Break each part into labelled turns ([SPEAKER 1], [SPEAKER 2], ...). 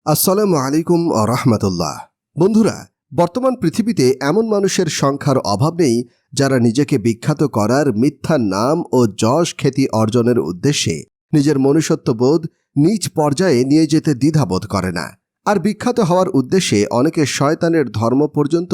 [SPEAKER 1] আসসালামু আলাইকুম রাহমাতুল্লাহ। বন্ধুরা, বর্তমান পৃথিবীতে এমন মানুষের সংখ্যার অভাব নেই যারা নিজেকে বিখ্যাত করার মিথ্যা নাম ও যশ খ্যাতি অর্জনের উদ্দেশ্যে নিজের মনুষ্যত্ববোধ নিজ পর্যায়ে নিয়ে যেতে দ্বিধাবোধ করে না। আর বিখ্যাত হওয়ার উদ্দেশ্যে অনেকে শয়তানের ধর্ম পর্যন্ত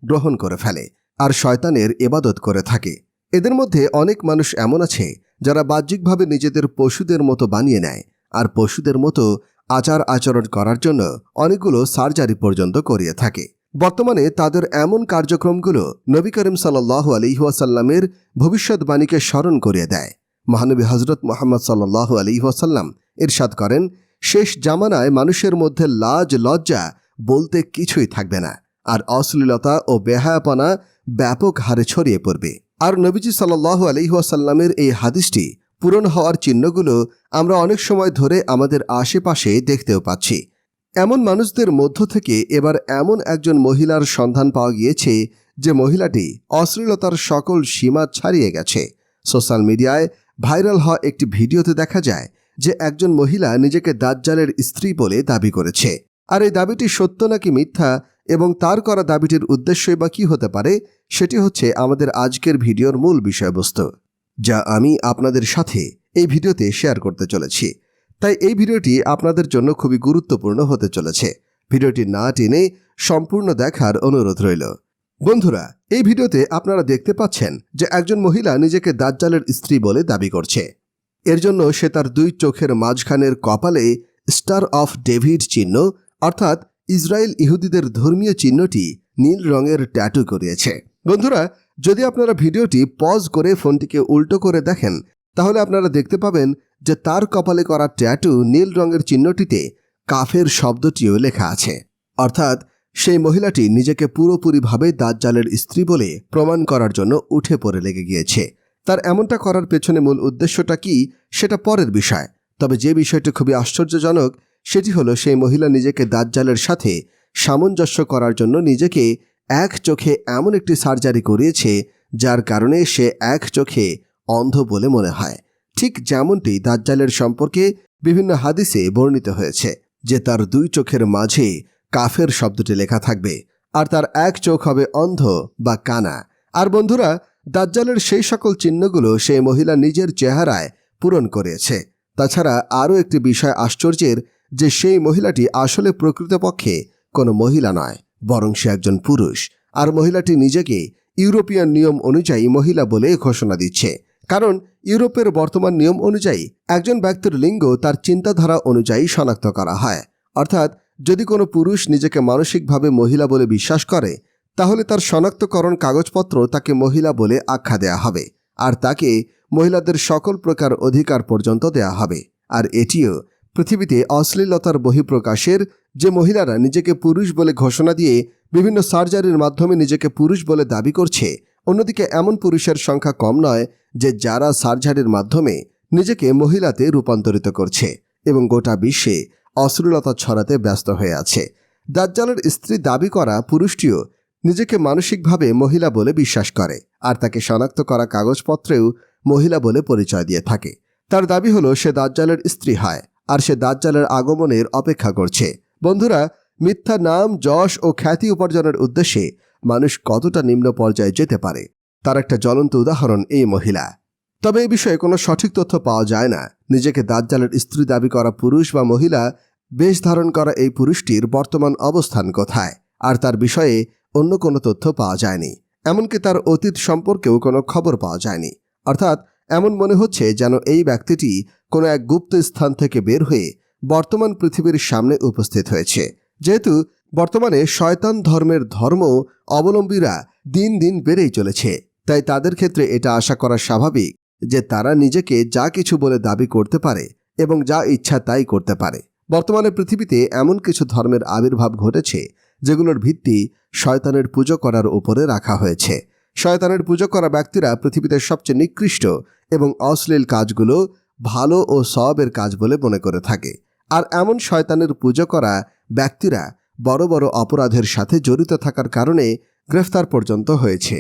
[SPEAKER 1] গ্রহণ করে ফেলে আর শয়তানের ইবাদত করে থাকে। এদের মধ্যে অনেক মানুষ এমন আছে যারা বাহ্যিকভাবে নিজেদের পশুদের মতো বানিয়ে নেয় আর পশুদের মতো আচার আচরণ করার জন্য অনেকগুলো সার্জারি পর্যন্ত করিয়ে থাকে। বর্তমানে তাদের এমন কার্যক্রমগুলো নবী করিম সাল্লাল্লাহু আলাইহি ওয়াসাল্লামের ভবিষ্যৎবাণীকে স্মরণ করিয়ে দেয়। মহানবী হযরত মুহাম্মদ সাল্লাল্লাহু আলাইহি ওয়াসাল্লাম ইরশাদ করেন, শেষ জামানায় মানুষের মধ্যে লাজ লজ্জা বলতে কিছুই থাকবে না, আর অশ্লীলতা ও বেহায়াপনা ব্যাপক হারে ছড়িয়ে পড়বে। আর নবীজি সাল্লাল্লাহু আলাইহি ওয়াসাল্লামের এই হাদিসটি পূরণ হওয়ার চিহ্নগুলো আমরা অনেক সময় ধরে আমাদের আশেপাশে দেখতেও পাচ্ছি। এমন মানুষদের মধ্য থেকে এবার এমন একজন মহিলার সন্ধান পাওয়া গিয়েছে যে মহিলাটি অশ্লীলতার সকল সীমা ছাড়িয়ে গেছে। সোশ্যাল মিডিয়ায় ভাইরাল হওয়া একটি ভিডিওতে দেখা যায় যে একজন মহিলা নিজেকে দাজ্জালের স্ত্রী বলে দাবি করেছে। আর এই দাবিটি সত্য নাকি মিথ্যা এবং তার করা দাবিটির উদ্দেশ্যই বা কী হতে পারে, সেটি হচ্ছে আমাদের আজকের ভিডিওর মূল বিষয়বস্তু, যা আমি আপনাদের সাথে এই ভিডিওতে শেয়ার করতে চলেছি। তাই এই ভিডিওটি আপনাদের জন্য খুবই গুরুত্বপূর্ণ হতে চলেছে। ভিডিওটি না টেনে সম্পূর্ণ দেখার অনুরোধ রইল। বন্ধুরা, এই ভিডিওতে আপনারা দেখতে পাচ্ছেন যে একজন মহিলা নিজেকে দাজ্জালের স্ত্রী বলে দাবি করছে। এর জন্য সে তার দুই চোখের মাঝখানের কপালে স্টার অফ ডেভিড চিহ্ন অর্থাৎ ইসরায়েল ইহুদিদের ধর্মীয় চিহ্নটি নীল রঙের ট্যাটু করিয়েছে। বন্ধুরা, যদি আপনারা ভিডিওটি পজ করে ফোনটিকে উল্টো করে দেখেন তাহলে আপনারা দেখতে পাবেন যে তার কপালে করা ট্যাটু নীল রঙের চিহ্নটিতে কাফের শব্দটিও লেখা আছে। অর্থাৎ সেই মহিলাটি নিজেকে পুরোপুরিভাবে দাজ্জালের স্ত্রী বলে প্রমাণ করার জন্য উঠে পড়ে লেগে গিয়েছে। তার এমনটা করার পেছনে মূল উদ্দেশ্যটা কি সেটা পরের বিষয়। তবে যে বিষয়টি খুবই আশ্চর্যজনক সেটি হলো সেই মহিলা নিজেকে দাজ্জালের সাথে সামঞ্জস্য করার জন্য নিজেকে এক চোখে এমন একটি সার্জারি করিয়েছে যার কারণে সে এক চোখে অন্ধ বলে মনে হয়। ঠিক যেমনটি দাজ্জালের সম্পর্কে বিভিন্ন হাদিসে বর্ণিত হয়েছে যে তার দুই চোখের মাঝে কাফের শব্দটি লেখা থাকবে আর তার এক চোখ হবে অন্ধ বা কানা। আর বন্ধুরা, দাজ্জালের সেই সকল চিহ্নগুলো সেই মহিলা নিজের চেহারায় পূরণ করেছে। তাছাড়া আরও একটি বিষয় আশ্চর্যের যে সেই মহিলাটি আসলে প্রকৃতপক্ষে কোনো মহিলা নয়, বরং সে একজন পুরুষ। আর মহিলাটি নিজেকে ইউরোপিয়ান নিয়ম অনুযায়ী মহিলা বলে ঘোষণা দিচ্ছে। কারণ ইউরোপের বর্তমান নিয়ম অনুযায়ী একজন ব্যক্তির লিঙ্গ তার চিন্তাধারা অনুযায়ী শনাক্ত করা হয়। অর্থাৎ যদি কোনো পুরুষ নিজেকে মানসিকভাবে মহিলা বলে বিশ্বাস করে তাহলে তার শনাক্তকরণ কাগজপত্র তাকে মহিলা বলে আখ্যা দেয়া হবে আর তাকে মহিলাদের সকল প্রকার অধিকার পর্যন্ত দেয়া হবে। আর এটিও পৃথিবীতে অশ্লীলতার বহিঃপ্রকাশের যে মহিলারা নিজেকে পুরুষ বলে ঘোষণা দিয়ে বিভিন্ন সার্জারির মাধ্যমে নিজেকে পুরুষ বলে দাবি করছে, অন্যদিকে এমন পুরুষের সংখ্যা কম নয় যে যারা সার্জারির মাধ্যমে নিজেকে মহিলাতে রূপান্তরিত করছে এবং গোটা বিশ্বে অশ্লীলতা ছড়াতে ব্যস্ত হয়ে আছে। দাজ্জালের স্ত্রী দাবি করা পুরুষটিও নিজেকে মানসিকভাবে মহিলা বলে বিশ্বাস করে আর তাকে শনাক্ত করা কাগজপত্রেও মহিলা বলে পরিচয় দিয়ে থাকে। তার দাবি হলো সে দাজ্জালের স্ত্রী হয় আর সে দাজ্জালের আগমনের অপেক্ষা করছে। বন্ধুরা, মিথ্যা নাম, যশ ও খ্যাতি উপার্জনের উদ্দেশ্যে মানুষ কতটা নিম্ন পর্যায়ে যেতে পারে তার একটা জ্বলন্ত উদাহরণ এই মহিলা। তবে এই বিষয়ে কোনো সঠিক তথ্য পাওয়া যায় না। নিজেকে দাজ্জালের স্ত্রী দাবি করা পুরুষ বা মহিলা বেশ ধারণ করা এই পুরুষটির বর্তমান অবস্থান কোথায় আর তার বিষয়ে অন্য কোনো তথ্য পাওয়া যায়নি। এমনকি তার অতীত সম্পর্কেও কোনো খবর পাওয়া যায়নি। অর্থাৎ এমন মনে হচ্ছে যেন এই ব্যক্তিটি কোনো এক গুপ্ত স্থান থেকে বের হয়ে বর্তমান পৃথিবীর সামনে উপস্থিত হয়েছে। যেহেতু বর্তমানে শয়তান ধর্মের ধর্ম অবলম্বীরা দিন দিন বেড়েই চলেছে, তাই তাদের ক্ষেত্রে এটা আশা করা স্বাভাবিক যে তারা নিজেকে যা কিছু বলে দাবি করতে পারে এবং যা ইচ্ছা তাই করতে পারে। বর্তমানে পৃথিবীতে এমন কিছু ধর্মের আবির্ভাব ঘটেছে যেগুলোর ভিত্তি শয়তানের পুজো করার উপরে রাখা হয়েছে। শয়তানের পুজো করা ব্যক্তিরা পৃথিবীতে সবচেয়ে নিকৃষ্ট এবং অশ্লীল কাজগুলো ভালো ও সওয়াবের কাজ বলে মনে করে থাকে। আর এমন শয়তানের পুজো করা ব্যক্তিরা বড় বড় অপরাধের সাথে জড়িত থাকার কারণে গ্রেফতার পর্যন্ত হয়েছে।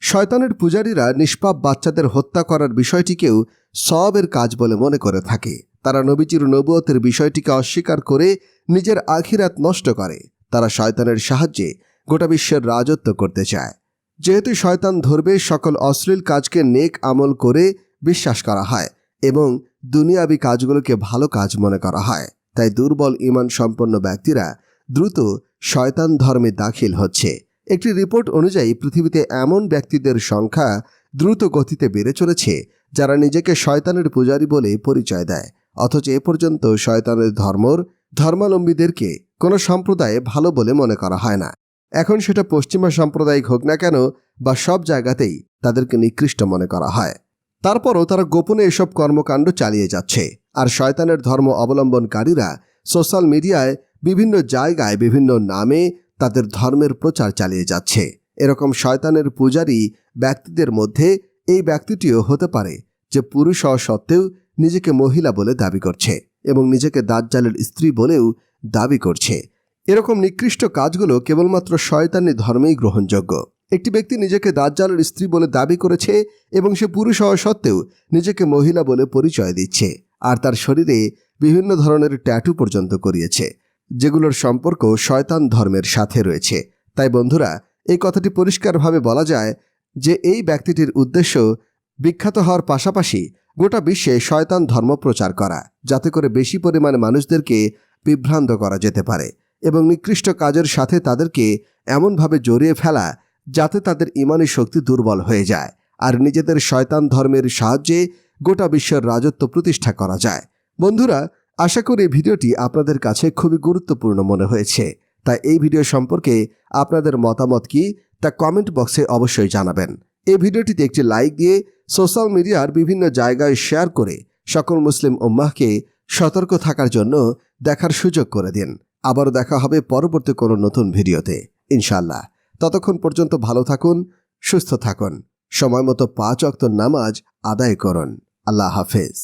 [SPEAKER 1] শয়তানের পূজারীরা নিষ্পাপ বাচ্চাদের হত্যা করার বিষয়টিকেও সওয়াবের কাজ বলে মনে করে থাকে। তারা নবীজির নবুয়তের বিষয়টিকে অস্বীকার করে নিজের আখিরাত নষ্ট করে। তারা শয়তানের সাহায্যে গোটা বিশ্বের রাজত্ব করতে চায়। যেহেতু শয়তান ধরবে সকল অশ্লীল কাজকে নেক আমল করে বিশ্বাস করা হয় এবং দুনিয়াবি কাজগুলোকে ভালো কাজ মনে করা হয়, তাই দুর্বল ঈমান সম্পন্ন ব্যক্তিরা দ্রুত শয়তান ধর্মে দাখিল হচ্ছে। একটি রিপোর্ট অনুযায়ী পৃথিবীতে এমন ব্যক্তিদের সংখ্যা দ্রুত গতিতে বেড়ে চলেছে যারা নিজেকে শয়তানের পূজারী বলে পরিচয় দেয়, অথচ এ পর্যন্ত শয়তানের ধর্মাবলম্বীদেরকে কোনো সম্প্রদায়ে ভালো বলে মনে করা হয় না। এখন সেটা পশ্চিমা সাম্প্রদায়িক হোক না কেন বা সব জায়গাতেই তাদেরকে নিকৃষ্ট মনে করা হয়। তারপরও তারা গোপনে এসব কর্মকাণ্ড চালিয়ে যাচ্ছে। আর শয়তানের ধর্ম অবলম্বনকারীরা সোশ্যাল মিডিয়ায় বিভিন্ন জায়গায় বিভিন্ন নামে তাদের ধর্মের প্রচার চালিয়ে যাচ্ছে। এরকম শয়তানের পূজারী ব্যক্তিদের মধ্যে এই ব্যক্তিটিও হতে পারে যে পুরুষ হওয়া সত্ত্বেও নিজেকে মহিলা বলে দাবি করছে এবং নিজেকে দাজ্জালের স্ত্রী বলেও দাবি করছে। এরকম নিকৃষ্ট কাজগুলো কেবলমাত্র শয়তানি ধর্মেই গ্রহণযোগ্য। একটি ব্যক্তি নিজেকে দাজ্জালের স্ত্রী বলে দাবি করেছে এবং সে পুরুষ হওয়া সত্ত্বেও নিজেকে মহিলা বলে পরিচয় দিচ্ছে, আর তার শরীরে বিভিন্ন ধরনের ট্যাটু পর্যন্ত করিয়েছে, যেগুলোর সম্পর্ক শয়তান ধর্মের সাথে রয়েছে। তাই বন্ধুরা, এই কথাটি পরিষ্কারভাবে বলা যায় যে এই ব্যক্তিটির উদ্দেশ্য বিখ্যাত হওয়ার পাশাপাশি গোটা বিশ্বে শয়তান ধর্ম প্রচার করা, যাতে করে বেশি পরিমাণে মানুষদেরকে বিভ্রান্ত করা যেতে পারে এবং নিকৃষ্ট কাজের সাথে তাদেরকে এমনভাবে জড়িয়ে ফেলা যাতে তাদের ঈমানি শক্তি দুর্বল হয়ে যায় আর নিজেদের শয়তান ধর্মের সাহায্যে গোটা বিশ্বের রাজত্ব প্রতিষ্ঠা করা যায়। বন্ধুরা, আশা করি এই ভিডিওটি আপনাদের কাছে খুবই গুরুত্বপূর্ণ মনে হয়েছে। তাই এই ভিডিও সম্পর্কে আপনাদের মতামত কি তা কমেন্ট বক্সে অবশ্যই জানাবেন। এই ভিডিওটিতে একটি লাইক দিয়ে সোশ্যাল মিডিয়ার বিভিন্ন জায়গায় শেয়ার করে সকল মুসলিম উম্মাহকে সতর্ক থাকার জন্য দেখার সুযোগ করে দিন। আবারও দেখা হবে পরবর্তী কোনো নতুন ভিডিওতে ইনশাআল্লাহ। ততক্ষণ পর্যন্ত ভালো থাকুন, সুস্থ থাকুন, সময় মতো 5 ওয়াক্ত নামাজ আদায় করুন। আল্লাহ হাফেজ।